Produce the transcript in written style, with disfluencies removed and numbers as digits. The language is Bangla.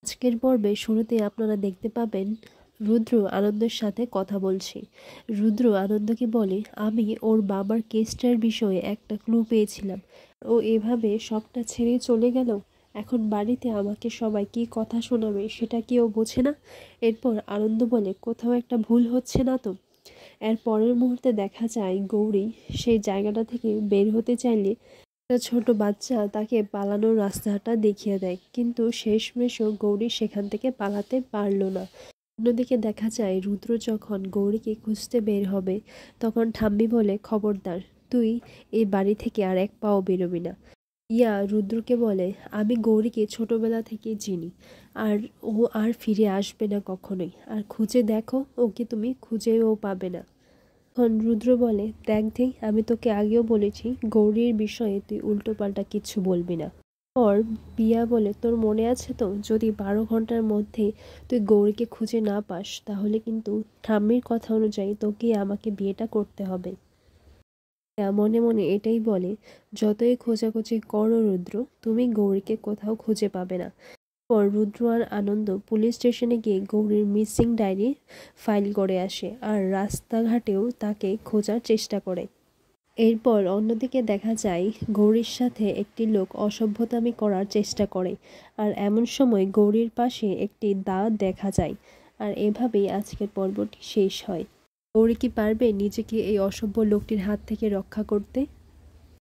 আজকের পর্বে শুরুতে আপনারা দেখতে পাবেন রুদ্র আনন্দের সাথে কথা বলছে। রুদ্র আনন্দকে বলে, আমি ওর বাবার কেসটার বিষয়ে একটা ক্লু পেয়েছিলাম। ও এভাবে সবটা ছেড়ে চলে গেল। এখন বাড়িতে আমাকে সবাই কি কথা শোনাবে সেটা কি ও বোঝে না? এরপর আনন্দ বলে, কোথাও একটা ভুল হচ্ছে না তো? এর পরের মুহূর্তে দেখা যায় গৌরী সেই জায়গাটা থেকে বের হতে চাইলে একটা ছোট বাচ্চা তাকে পালানোর রাস্তাটা দেখিয়ে দেয়, কিন্তু শেষমেশও গৌরী সেখান থেকে পালাতে পারল না। অন্যদিকে দেখা যায় রুদ্র যখন গৌরীকে খুঁজতে বের হবে তখন ঠাম্মি বলে, খবরদার, তুই এই বাড়ি থেকে আর এক পাও বেরোবি না। ইয়া রুদ্রকে বলে, আমি গৌরীকে ছোটবেলা থেকে চিনি, আর ও আর ফিরে আসবে না কখনোই। আর খুঁজে দেখো, ওকে তুমি খুঁজেও পাবে না। তখন রুদ্র বলে, দেখ আমি তোকে আগেও বলেছি গৌরীর বিষয়ে তুই উল্টোপাল্টা কিচ্ছু বলবি না। পর পিয়া বলে, তোর মনে আছে তো, যদি 12 ঘন্টার মধ্যে তুই গৌরীকে খুঁজে না পাস তাহলে কিন্তু ঠাম্মির কথা অনুযায়ী তোকে আমাকে বিয়েটা করতে হবে। পিয়া মনে মনে এটাই বলে, যতই খোঁজাখুঁজি করো রুদ্র, তুমি গৌরীকে কোথাও খুঁজে পাবে না। পর রুদ্র আর আনন্দ পুলিশ স্টেশনে গিয়ে গৌরীর মিসিং ডায়েরি ফাইল করে আসে, আর রাস্তাঘাটেও তাকে খোঁজার চেষ্টা করে। এরপর অন্যদিকে দেখা যায় গৌরীর সাথে একটি লোক অসভ্যতামি করার চেষ্টা করে, আর এমন সময় গৌরীর পাশে একটি দাঁত দেখা যায়। আর এভাবেই আজকের পর্বটি শেষ হয়। গৌরী কি পারবে নিজেকে এই অসভ্য লোকটির হাত থেকে রক্ষা করতে?